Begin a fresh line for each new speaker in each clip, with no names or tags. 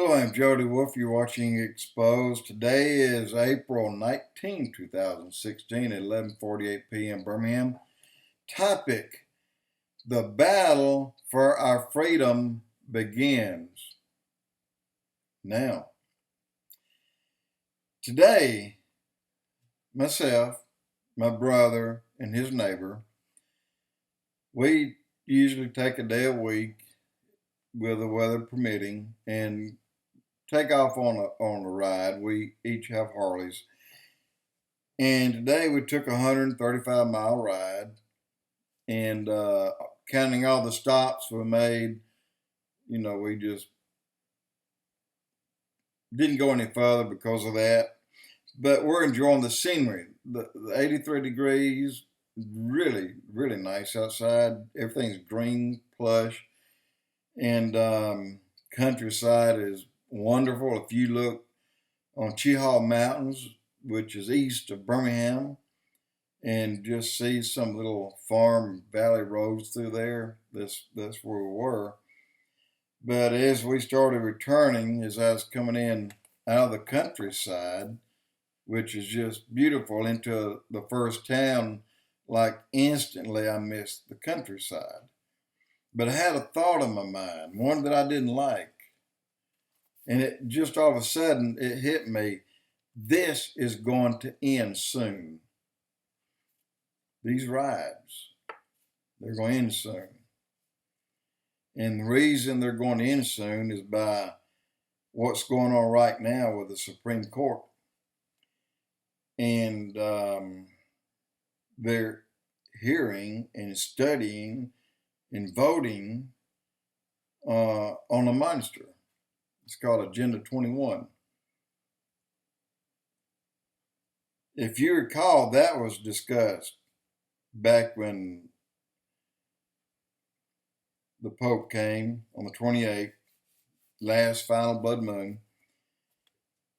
Hello, I'm Jody Wolf. You're watching Expoz. Today is April 19, 2016 at 11:48 p.m. Birmingham. Topic: The battle for our freedom begins now. Today, myself, my brother, and his neighbor, we usually take a day a week, with the weather permitting, and take off on a ride. We each have Harleys. And today we took a 135-mile ride, and counting all the stops we made, we just didn't go any further because of that. But we're enjoying the scenery. The 83 degrees, really, really nice outside. Everything's green, plush, and countryside is wonderful. If you look on Chehaw Mountains, which is east of Birmingham, and just see some little farm valley roads through there, that's where we were. But as we started returning, as I was coming in out of the countryside, which is just beautiful, into the first town, like instantly I missed the countryside. But I had a thought in my mind, one that I didn't like. And it just all of a sudden, it hit me. This is going to end soon. These rides, they're going to end soon. And the reason they're going to end soon is by what's going on right now with the Supreme Court. And they're hearing and studying and voting on a monster. It's called Agenda 21. If you recall, that was discussed back when the Pope came on the 28th, last final blood moon.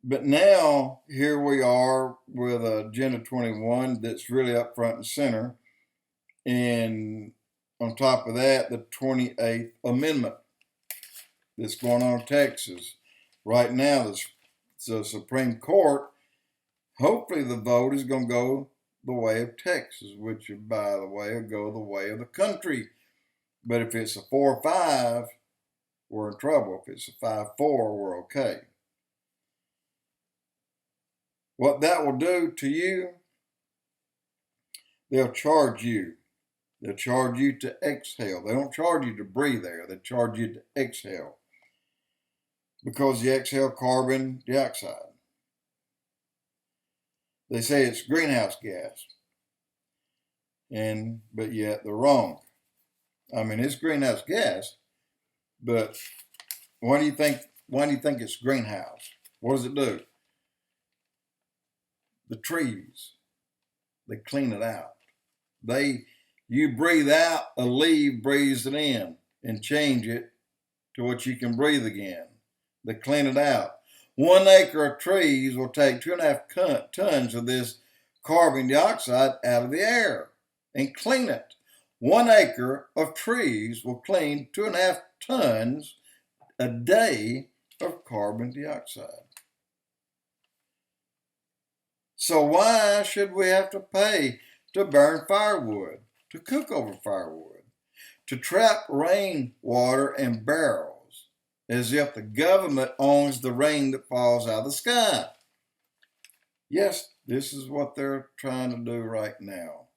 But now, here we are with Agenda 21 that's really up front and center. And on top of that, the 28th Amendment that's going on in Texas. Right now, the Supreme Court, hopefully the vote is going to go the way of Texas, which, by the way, will go the way of the country. But if it's a 4-5, we're in trouble. If it's a 5-4, we're okay. What that will do to you, they'll charge you. They'll charge you to exhale. They don't charge you to breathe air. They charge you to exhale, because you exhale carbon dioxide. They say it's greenhouse gas, but yet they're wrong. I mean, it's greenhouse gas, but why do you think it's greenhouse? What does it do? The trees, they clean it out. You breathe out, a leaf breathes it in and change it to what you can breathe again. They clean it out. 1 acre of trees will take 2.5 tons of this carbon dioxide out of the air and clean it. 1 acre of trees will clean 2.5 tons a day of carbon dioxide. So why should we have to pay to burn firewood, to cook over firewood, to trap rainwater in barrels, as if the government owns the rain that falls out of the sky? Yes, this is what they're trying to do right now.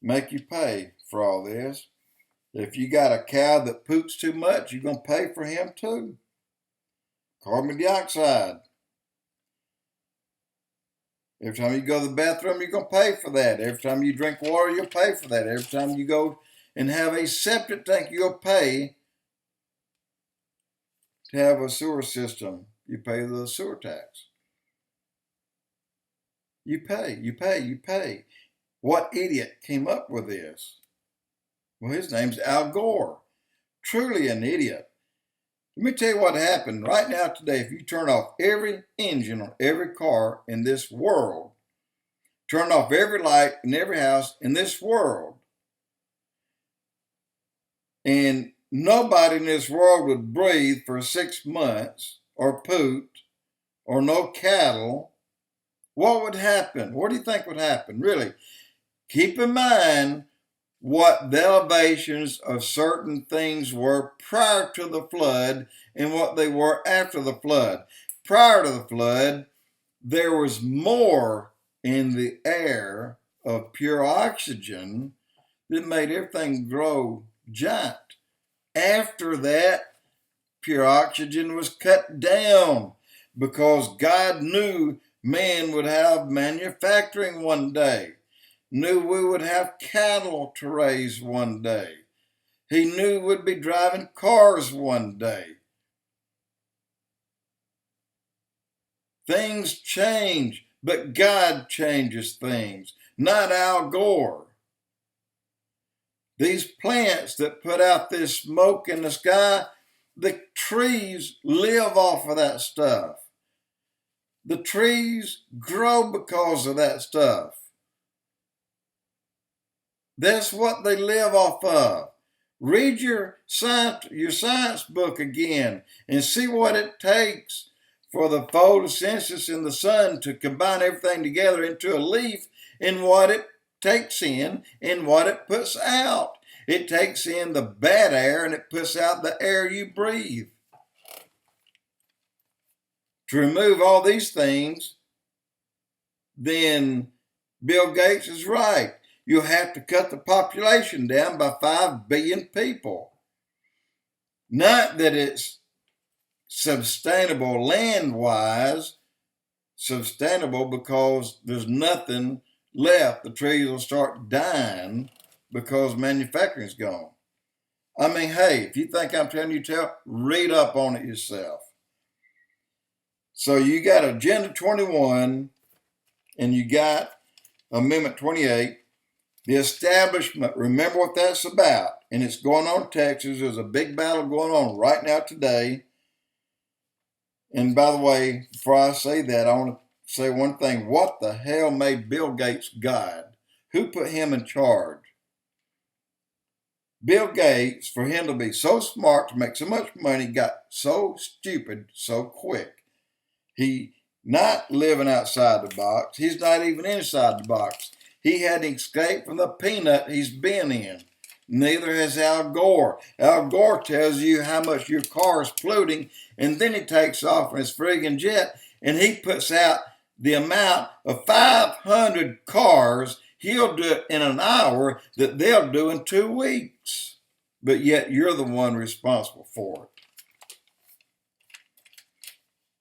Make you pay for all this. If you got a cow that poops too much, you're going to pay for him too. Carbon dioxide. Every time you go to the bathroom, you're going to pay for that. Every time you drink water, you'll pay for that. Every time you go and have a septic tank, you'll pay to have a sewer system. You pay the sewer tax. You pay. What idiot came up with this? Well, his name's Al Gore. Truly an idiot. Let me tell you what happened right now today. If you turn off every engine on every car in this world, turn off every light in every house in this world, and nobody in this world would breathe for 6 months or poot or no cattle, what would happen? What do you think would happen? Really, keep in mind what the elevations of certain things were prior to the flood and what they were after the flood. Prior to the flood, there was more in the air of pure oxygen that made everything grow giant. After that, pure oxygen was cut down because God knew man would have manufacturing one day, knew we would have cattle to raise one day. He knew we'd be driving cars one day. Things change, but God changes things, not Al Gore. These plants that put out this smoke in the sky, the trees live off of that stuff. The trees grow because of that stuff. That's what they live off of. Read your science book again and see what it takes for the photosynthesis in the sun to combine everything together into a leaf and what it takes in and what it puts out. It takes in the bad air and it puts out the air you breathe. To remove all these things, then Bill Gates is right. You'll have to cut the population down by 5 billion people. Not that it's sustainable land-wise, sustainable because there's nothing left. The trees will start dying because manufacturing's gone. I mean, hey, if you think I'm telling you to, read up on it yourself. So you got Agenda 21 and you got Amendment 28. The establishment, remember what that's about. And it's going on in Texas. There's a big battle going on right now today. And by the way, before I say that, I want to say one thing. What the hell made Bill Gates God? Who put him in charge? Bill Gates, for him to be so smart, to make so much money, got so stupid so quick. He not living outside the box. He's not even inside the box. He had escaped from the peanut he's been in. Neither has Al Gore. Al Gore tells you how much your car is polluting, and then he takes off in his friggin' jet, and he puts out the amount of 500 cars he'll do it in an hour that they'll do in 2 weeks. But yet you're the one responsible for it.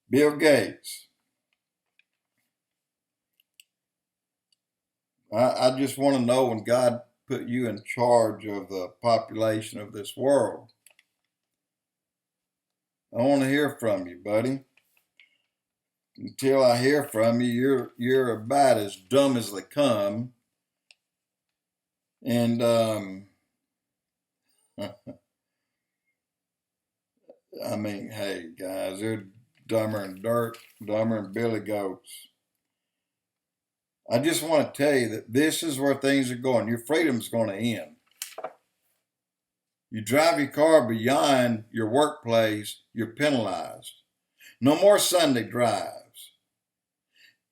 Bill Gates. I just want to know, when God put you in charge of the population of this world, I want to hear from you, buddy. Until I hear from you, you're about as dumb as they come. And I mean, hey guys, they're dumber than dirt, dumber than billy goats. I just want to tell you that this is where things are going. Your freedom's going to end. You drive your car beyond your workplace, you're penalized. No more Sunday drives.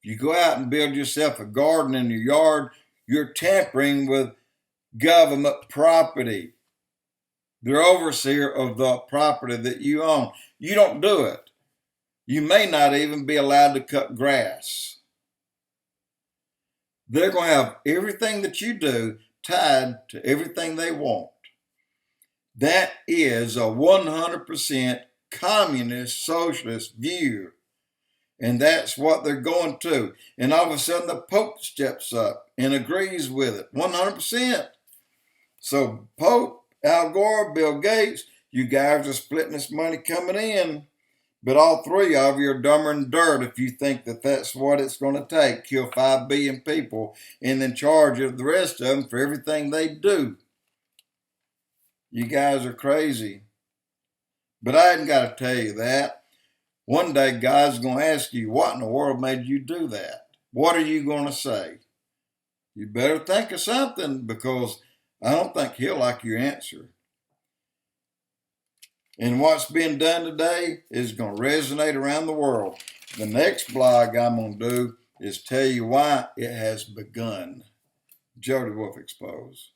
If you go out and build yourself a garden in your yard, you're tampering with government property. They're overseer of the property that you own. You don't do it. You may not even be allowed to cut grass. They're going to have everything that you do tied to everything they want. That is a 100% communist socialist view. And that's what they're going to. And all of a sudden the Pope steps up and agrees with it 100%. So Pope, Al Gore, Bill Gates, you guys are splitting this money coming in. But all three of you are dumber than dirt if you think that that's what it's going to take. Kill 5 billion people and then charge the rest of them for everything they do. You guys are crazy. But I hadn't got to tell you that. One day God's going to ask you, what in the world made you do that? What are you going to say? You better think of something, because I don't think he'll like your answer. And what's being done today is going to resonate around the world. The next blog I'm going to do is tell you why it has begun. Jody Wolf Expoz.